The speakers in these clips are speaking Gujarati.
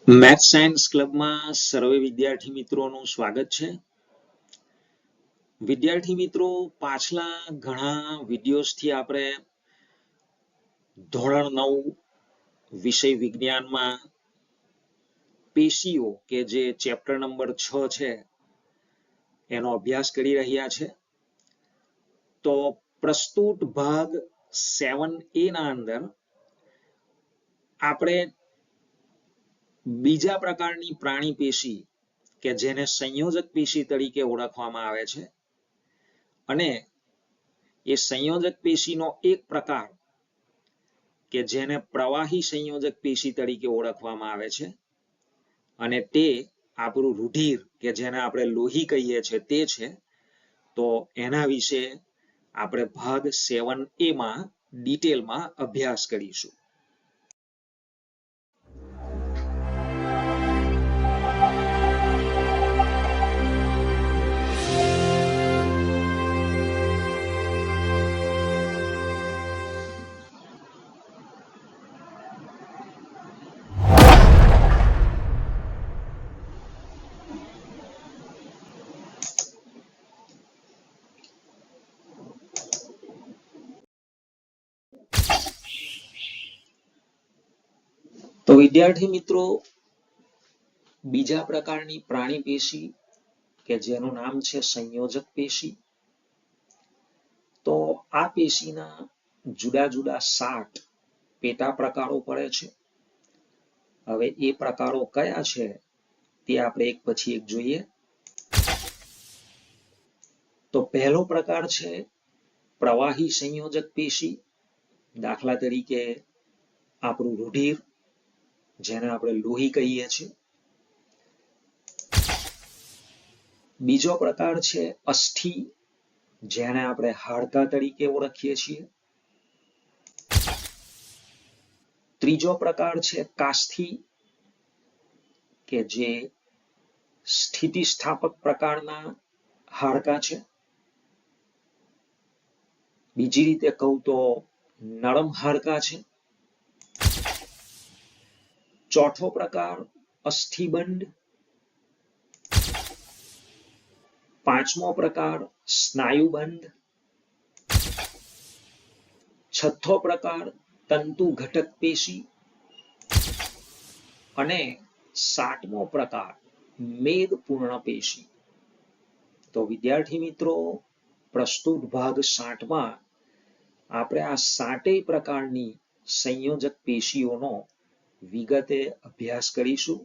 મેથ્સ સાયન્સ ક્લબમાં સર્વે વિદ્યાર્થી મિત્રોનું સ્વાગત છે. વિદ્યાર્થી મિત્રો, પાછલા ઘણા વિડીયોઝથી આપણે ધોરણ 9 વિષય વિજ્ઞાનમાં પેશીઓ કે જે ચેપ્ટર નંબર 6 છે એનો અભ્યાસ કરી રહ્યા છે. તો પ્રસ્તુત ભાગ 7A ના અંદર આપણે બીજા પ્રકારની પ્રાણી પેશી કે જેને સંયોજક પેશી તરીકે ઓળખવામાં આવે છે અને એ સંયોજક પેશીનો એક પ્રકાર કે જેને પ્રવાહી સંયોજક પેશી તરીકે ઓળખવામાં આવે છે અને તે આપણું રુધિર કે જેને આપણે લોહી કહીએ છીએ તે છે. તો એના વિશે આપણે ભાગ 7A માં ડિટેલમાં અભ્યાસ કરીશું. તો વિદ્યાર્થી મિત્રો, બીજા પ્રકારની પ્રાણી પેશી કે જેનું નામ છે સંયોજક પેશી. તો આ પેશીના જુદા જુદા 7 પેટા પ્રકારો પડે છે. હવે એ પ્રકારો કયા છે તે આપણે એક પછી એક જોઈએ. તો પહેલો પ્રકાર છે પ્રવાહી સંયોજક પેશી. દાખલા તરીકે આપણું રુધિર જેને આપણે લોહી કહીએ છીએ. બીજો પ્રકાર છે અસ્થિ જેને આપણે હાડકા તરીકે ઓળખીએ છીએ. ત્રીજો પ્રકાર છે કાસ્થિ કે જે સ્થિતિસ્થાપક પ્રકારના હાડકા છે. બીજી રીતે કહું તો નરમ હાડકા છે. ચોથો પ્રકાર અસ્થિબંધ. પાંચમો પ્રકાર સ્નાયુબંધ. છઠ્ઠો પ્રકાર તંતુ ઘટક પેશી અને સાતમો પ્રકાર મેદપૂર્ણ પેશી. તો વિદ્યાર્થી મિત્રો, પ્રસ્તુત ભાગ 7માં આપણે આ 7 પ્રકારની સંયોજક પેશીઓનો વિગતે અભ્યાસ કરીશું.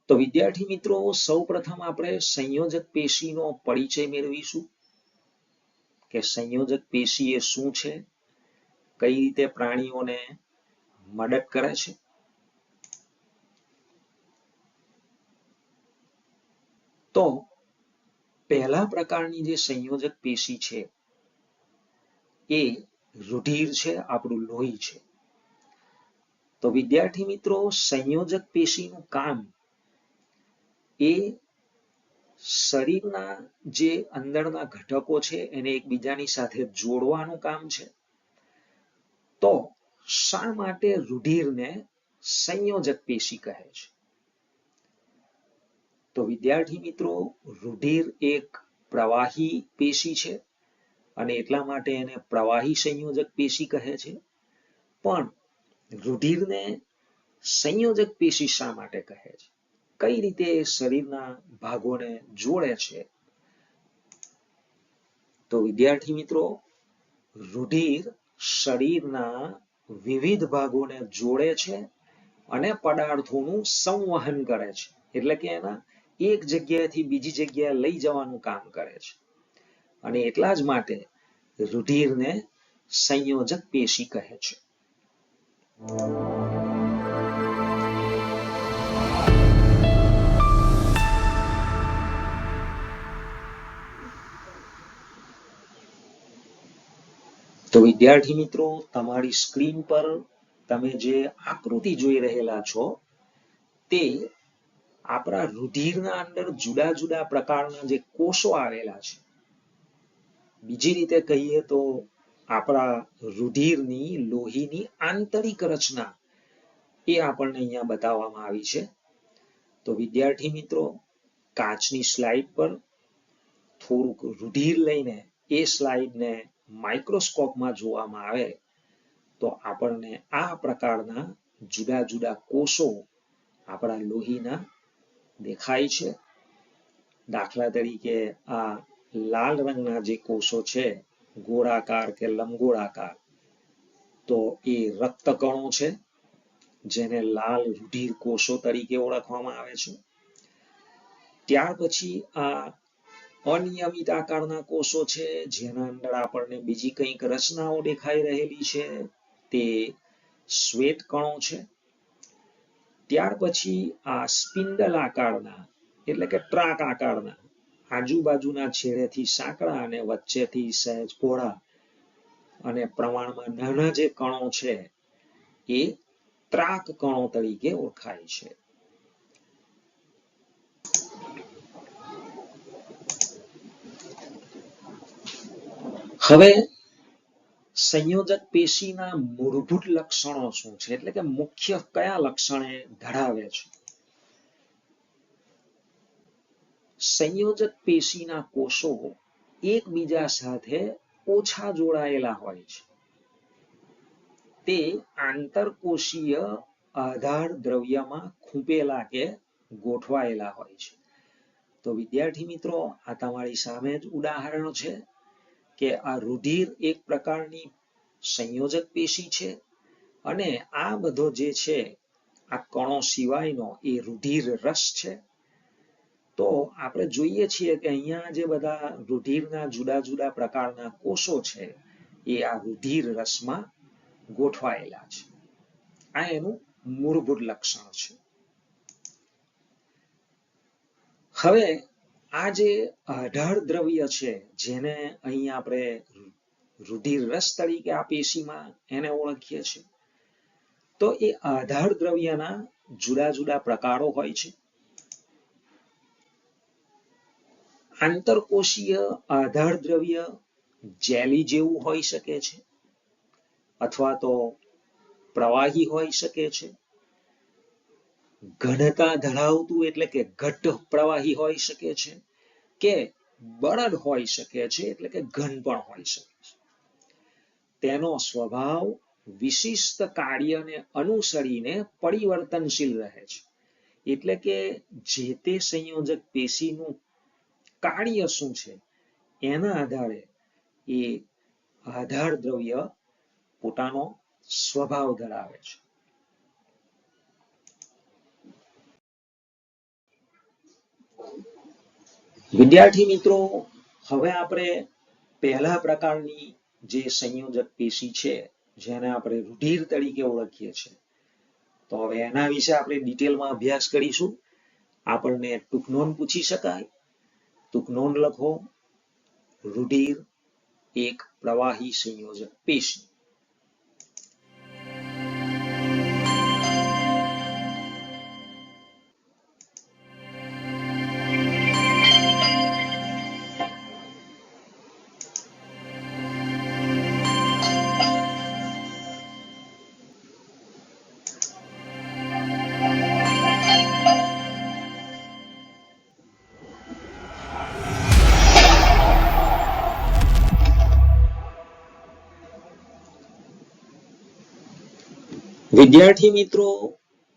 તો વિદ્યાર્થી મિત્રો, સૌપ્રથમ આપણે સંયોજક પેશીનો પરિચય મેળવીશું કે સંયોજક પેશી એ શું છે, કઈ રીતે પ્રાણીઓને મદદ કરે છે. તો પહેલા પ્રકારની જે સંયોજક પેશી છે એ રુધિર છે, આપણું લોહી છે. તો વિદ્યાર્થી મિત્રો, સંયોજક પેશીનું કામ એ શરીરના જે અંદરના ઘટકો છે એને એકબીજાની સાથે જોડવાનું કામ છે. તો શા માટે રુધિરને સંયોજક પેશી કહે છે? તો વિદ્યાર્થી મિત્રો, રુધિર એક પ્રવાહી પેશી છે અને એટલા માટે એને પ્રવાહી સંયોજક પેશી કહે છે. પણ રુધિરને સંયોજક પેશી શા માટે કહે છે? કઈ રીતે શરીરના ભાગોને જોડે છે? તો વિદ્યાર્થી મિત્રો, રુધિર શરીરના વિવિધ ભાગોને જોડે છે અને પદાર્થોનું સંવહન કરે છે. એટલે કે એના એક જગ્યાએથી બીજી જગ્યાએ લઈ જવાનું કામ કરે છે. અને એટલા જ માટે રુધિરને સંયોજક પેશી કહે છે. તો વિદ્યાર્થી મિત્રો, તમારી સ્ક્રીન પર તમે જે આકૃતિ જોઈ રહેલા છો તે આપણા રુધિરના અંદર જુદા જુદા પ્રકારના જે કોષો આવેલા છે. બીજી રીતે કહીએ તો આપણા રુધિરની લોહીની આંતરિક રચના એ આપણને અહીંયા બતાવવામાં આવી છે. તો વિદ્યાર્થી મિત્રો, કાચની સ્લાઇડ પર થોડુંક રુધિર લઈને એ સ્લાઇડને માઇક્રોસ્કોપમાં જોવામાં આવે તો આપણને આ પ્રકારના જુદા જુદા કોષો આપણા લોહીના દેખાય છે. દાખલા તરીકે આ લાલ રંગના જે કોષો છે, ગોળાકાર કે લંબગોળાકાર, તો એ રક્તકણો છે, જેને લાલ રુધિર કોષો તરીકે ઓળખવામાં આવે છે. ત્યાર પછી આ અનિયમિત આકારના કોષો છે, જેના અંદર આપણને બીજી કંઈક રચનાઓ દેખાઈ રહેલી છે, તે શ્વેત કણો છે. ત્યાર પછી આ સ્પિન્ડલ આકારના એટલે કે ટ્રાક આકારના, આજુબાજુના છેડેથી સાંકડા અને વચ્ચેથી સહેજ પહોળા અને પ્રમાણમાં નાના જે કણો છે એ ત્રાક કણો તરીકે ઓળખાય છે. હવે સંયોજક પેશીના મૂળભૂત લક્ષણો શું છે, એટલે કે મુખ્ય કયા લક્ષણ એ ધરાવે છે? સંયોજક પેશીના કોષો એકબીજા સાથે ઓછા જોડાયેલા હોય છે. તે આંતરકોષીય આધાર દ્રવ્યમાં ખૂંપેલા કે ગોઠવાયેલા હોય છે. તો વિદ્યાર્થી મિત્રો, આ તમારી સામે જ ઉદાહરણ છે કે આ રુધિર એક પ્રકારની સંયોજક પેશી છે અને આ બધો જે છે આ કણો સિવાયનો એ રુધિર રસ છે. તો આપણે જોઈએ છીએ કે અહીંયા જે બધા રુધિરના જુદા જુદા પ્રકારના કોષો છે એ આ રુધિર રસમાં ગોઠવાયેલા છે. આ એનું મૂળભૂત લક્ષણ છે. હવે આ જે આધાર દ્રવ્ય છે, જેને અહીં આપણે રુધિર રસ તરીકે આ પેશીમાં એને ઓળખીએ છીએ, તો એ આધાર દ્રવ્યના જુદા જુદા પ્રકારો હોય છે. આંતરકોષીય આધાર દ્રવ્ય જેલી જેવું હોઈ શકે છે, અથવા તો પ્રવાહી હોઈ શકે છે, ઘનતા ધરાવતું એટલે કે ઘટ્ટ પ્રવાહી હોઈ શકે છે, કે બળદ હોઈ શકે છે એટલે કે ઘન પણ હોઈ શકે છે. તેનો સ્વભાવ વિશિષ્ટ કાર્યને અનુસરીને પરિવર્તનશીલ રહે છે. એટલે કે જે તે સંયોજક પેશીનું કાર્ય શું છે એના આધારે એ આધાર દ્રવ્ય પોતાનો સ્વભાવ ધરાવે છે. વિદ્યાર્થી મિત્રો, હવે આપણે પહેલા પ્રકારની જે સંયોજક પેશી છે, જેને આપણે રુધિર તરીકે ઓળખીએ છીએ, તો હવે એના વિશે આપણે ડિટેલમાં અભ્યાસ કરીશું. આપણને ટૂંક નોંધ પૂછી શકાય. ટૂંક નોંધ લખો: રુધિર એક પ્રવાહી સંયોજક પેશી. વિદ્યાર્થી મિત્રો,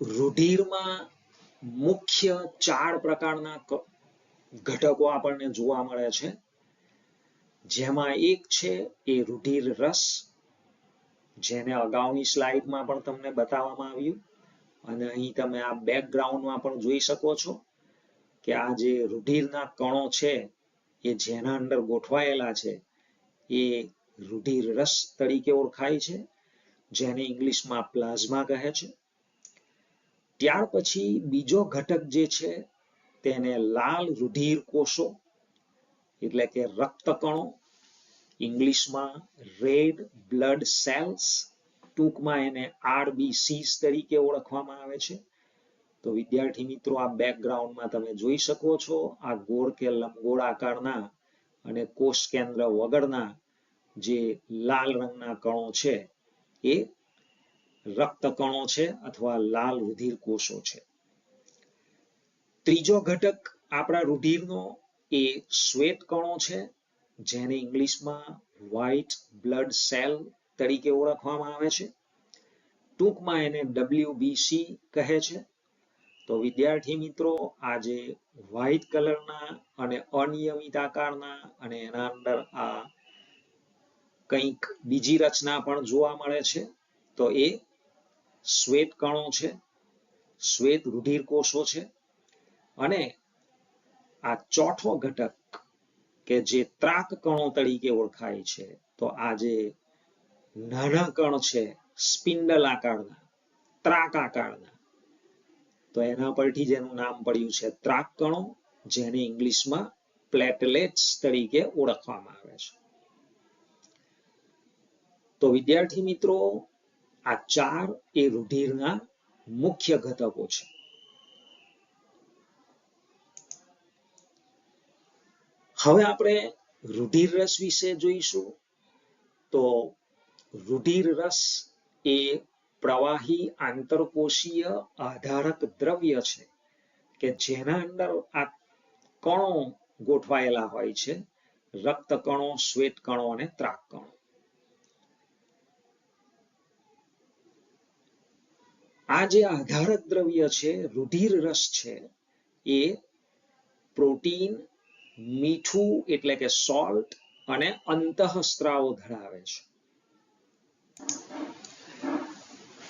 રુધિરમાં મુખ્ય 4 પ્રકારના ઘટકો આપણને જોવા મળે છે. જેમાં એક છે એ રુધિર રસ, જેને અગાઉની સ્લાઇડમાં પણ તમને બતાવવામાં આવ્યું, અને અહીં તમે આ બેકગ્રાઉન્ડમાં પણ જોઈ શકો છો કે આ જે રુધિરના કણો છે એ જેના અંદર ગોઠવાયેલા છે એ રુધિર રસ તરીકે ઓળખાય છે, જેને ઇંગ્લિશમાં પ્લાઝમા કહે છે. ત્યાર પછી બીજો ઘટક જે છે તેને લાલ રુધિર કોષો એટલે કે રક્તકણો, ઇંગ્લિશમાં રેડ બ્લડ સેલ્સ, ટૂંકમાં એને RBCs તરીકે ઓળખવામાં આવે છે. તો વિદ્યાર્થી મિત્રો, આ બેકગ્રાઉન્ડમાં તમે જોઈ શકો છો આ ગોળ કે લંબગોળ આકારના અને કોષ કેન્દ્ર વગરના જે લાલ રંગના કણો છે એ રક્ત કણો છે અથવા લાલ રુધિર કોષો છે. ત્રીજો ઘટક આપણા રુધિરનો એ શ્વેત કણો છે, જેને ઇંગ્લિશમાં વ્હાઇટ બ્લડ સેલ તરીકે ઓળખવામાં આવે છે. ટૂંકમાં એને WBC કહે છે. તો વિદ્યાર્થી મિત્રો, આ જે વ્હાઇટ કલરના અને અનિયમિત આકારના અને એના અંદર આ કંઈક બીજી રચના પણ જોવા મળે છે, તો એ શ્વેત કણો છે, શ્વેત રુધિર કોષો છે. અને આ ચોથો ઘટક કે જે ત્રાક કણો તરીકે ઓળખાય છે, તો આ જે નાના કણ છે સ્પિન્ડલ આકારના, ત્રાક આકારના, તો એના પરથી જ એનું નામ પડ્યું છે ત્રાક કણો, જેને ઇંગ્લિશમાં પ્લેટલેટ્સ તરીકે ઓળખવામાં આવે છે. તો વિદ્યાર્થી મિત્રો, આ ચાર એ રુધિરના મુખ્ય ઘટકો છે. હવે આપણે રુધિર રસ વિશે જોઈશું. તો રુધિર રસ એ પ્રવાહી આંતરકોશીય આધારક દ્રવ્ય છે કે જેના અંદર આ કણો ગોઠવાયેલા હોય છે, રક્ત કણો, શ્વેત કણો અને ત્રાક કણો. આ જે આધારક દ્રવ્ય છે, રુધિર રસ છે, એ પ્રોટીન, મીઠું એટલે કે સોલ્ટ અને અંતઃસ્ત્રાવો ધરાવે છે.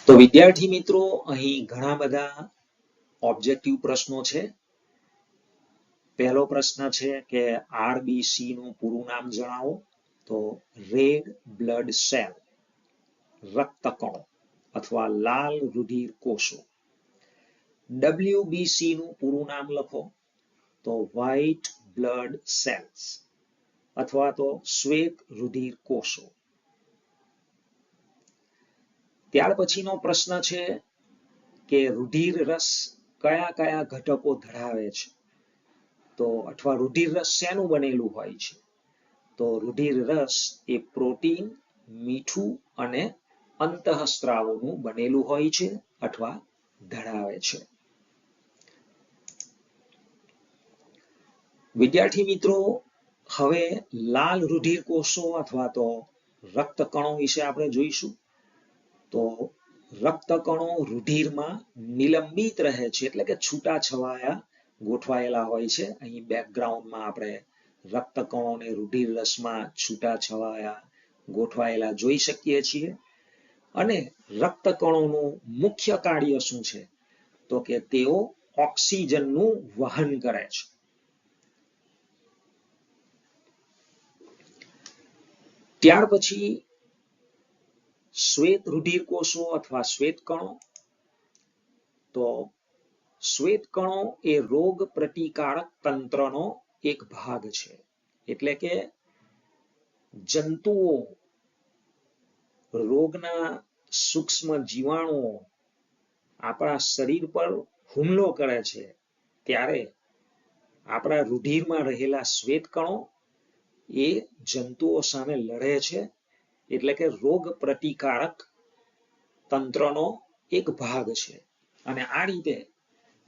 તો વિદ્યાર્થી મિત્રો, અહીં ઘણા બધા ઓબ્જેક્ટિવ પ્રશ્નો છે. પહેલો પ્રશ્ન છે કે RBC નું પૂરું નામ જણાવો. તો રેડ બ્લડ સેલ, રક્તકણો અથવા લાલ રુધિર કોષો. WBC નું પૂરું નામ લખો. તો વ્હાઇટ બ્લડ સેલ્સ અથવા તો શ્વેત રુધિર કોષો. ત્યાર પછીનો પ્રશ્ન છે કે રુધિર રસ કયા કયા ઘટકો ધરાવે છે, તો અથવા રુધિર રસ શેનું બનેલું હોય છે. તો રુધિર રસ એ પ્રોટીન, મીઠું અને અંતઃસ્ત્રાવોનું બનેલું હોય છે અથવા ધરાવે છે. વિદ્યાર્થી મિત્રો, હવે લાલ રુધિર કોષો અથવા તો રક્તકણો વિશે આપણે જોઈશું. તો રક્તકણો રુધિરમાં નિલંબિત રહે છે, એટલે કે છૂટાછવાયા ગોઠવાયેલા હોય છે. અહીં બેકગ્રાઉન્ડમાં આપણે રક્તકણોને રુધિર રસમાં છૂટાછવાયા ગોઠવાયેલા જોઈ શકીએ છીએ. અને રક્તકણોનું મુખ્ય કાર્ય શું છે, તો કે તેઓ ઓક્સિજનનું વહન કરે છે. ત્યાર પછી શ્વેત રુધિર કોષો અથવા શ્વેત કણો. તો શ્વેત કણો એ રોગ પ્રતિકારક તંત્રનો એક ભાગ છે, એટલે કે જંતુઓ, રોગના સૂક્ષ્મ જીવાણુઓ આપણા શરીર પર હુમલો કરે છે, ત્યારે આપણા રુધિરમાં રહેલા શ્વેત કણો એ જંતુઓ સામે લડે છે, એટલે કે રોગ પ્રતિકારક તંત્રનો એક ભાગ છે. અને આ રીતે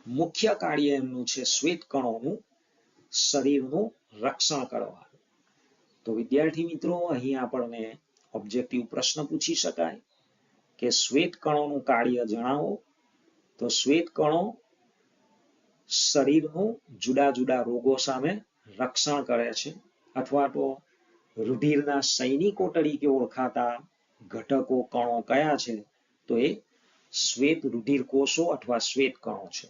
મુખ્ય કાર્ય એમનું છે શ્વેત કણોનું શરીરનું રક્ષણ કરવાનું. તો વિદ્યાર્થી મિત્રો, અહીં આપણને ઓબ્જેક્ટિવ પ્રશ્ન પૂછી શકાય કે શ્વેત કણોનું કાર્ય જણાવો. તો શ્વેત કણો શરીરનું જુદા જુદા રોગો સામે રક્ષણ કરે છે, અથવા તો રુધિરના સૈનિકો તરીકે ઓળખાતા ઘટકો કણો કયા છે, તો એ શ્વેત રુધિર કોષો અથવા શ્વેત કણો છે.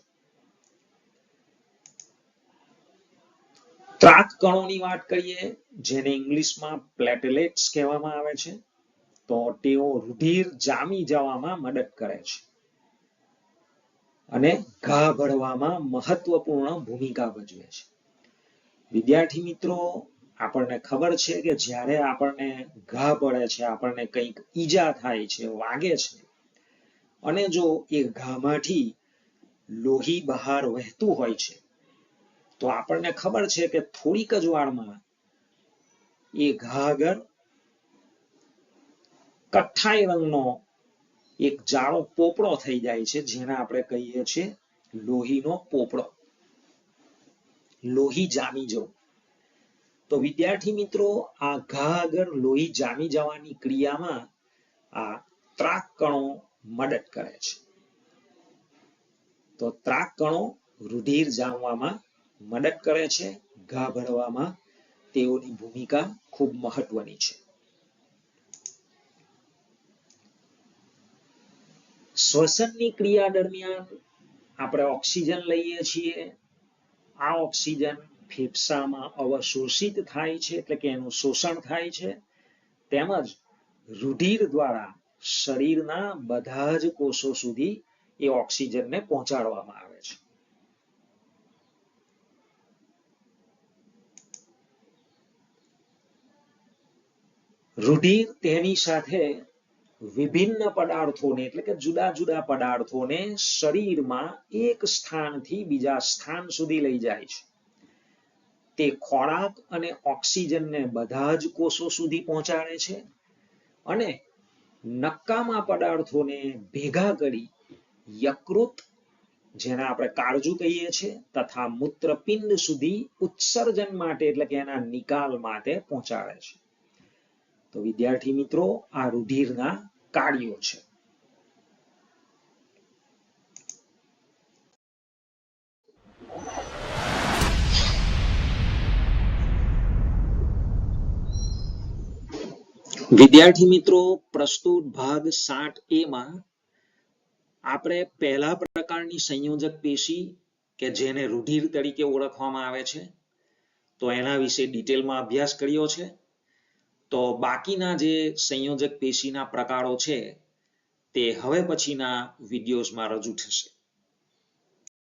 ત્રાક કણોની વાત કરીએ, જેને ઇંગ્લિશમાં પ્લેટલેટ્સ કહેવામાં આવે છે. તો તેઓ રુધિર જામી જવામાં મદદ કરે છે અને ઘા ભરવામાં મહત્વપૂર્ણ ભૂમિકા ભજવે છે. વિદ્યાર્થી મિત્રો, આપણને ખબર છે કે જ્યારે આપણને ઘા પડે છે, આપણને કંઈક ઈજા થાય છે, વાગે છે, અને જો એ ઘામાંથી લોહી બહાર વહેતું હોય છે, તો આપણને ખબર છે કે થોડીક જ વારમાં એ ઘા આગળ કથ્થાઈ રંગનો એક જાડો પોપડો થઈ જાય છે, જેને આપણે કહીએ છીએ લોહીનો પોપડો, લોહી જામી જવું. તો વિદ્યાર્થી મિત્રો, આ ઘા આગળ લોહી જામી જવાની ક્રિયામાં આ ત્રાક કણો મદદ કરે છે. તો ત્રાક કણો રુધિર જામવામાં મદદ કરે છે. ઘા ભરવામાં તેઓની ભૂમિકા ખૂબ મહત્વની છે. શ્વસનની ક્રિયા દરમિયાન આપણે ઓક્સિજન લઈએ છીએ. આ ઓક્સિજન ફેફસામાં અવશોષિત થાય છે, એટલે કે એનું શોષણ થાય છે, તેમજ રુધિર દ્વારા શરીરના બધા જ કોષો સુધી એ ઓક્સિજનને પહોંચાડવામાં આવે છે. રુધિર તેની સાથે વિભિન્ન પદાર્થોને, એટલે કે જુદા જુદા પદાર્થોને શરીરમાં એક સ્થાનથી બીજા સ્થાન સુધી લઈ જાય છે. તે ખોરાક અને ઓક્સિજનને બધા જ કોષો સુધી પહોંચાડે છે અને નકામા પદાર્થોને ભેગા કરી યકૃત, જેને આપણે કાળજુ કહીએ છીએ, તથા મૂત્રપિંડ સુધી ઉત્સર્જન માટે, એટલે કે એના નિકાલ માટે પહોંચાડે છે. તો વિદ્યાર્થી મિત્રો, આ રુધિરના કાર્યો છે. વિદ્યાર્થી મિત્રો, પ્રસ્તુત ભાગ 7A માં આપણે પહેલા પ્રકારની સંયોજક પેશી કે જેને રુધિર તરીકે ઓળખવામાં આવે છે, તો એના વિશે ડિટેલમાં અભ્યાસ કર્યો છે. તો બાકીના જે સંયોજક પેશીના પ્રકારો છે તે હવે પછીના વિડીયોઝમાં રજૂ થશે.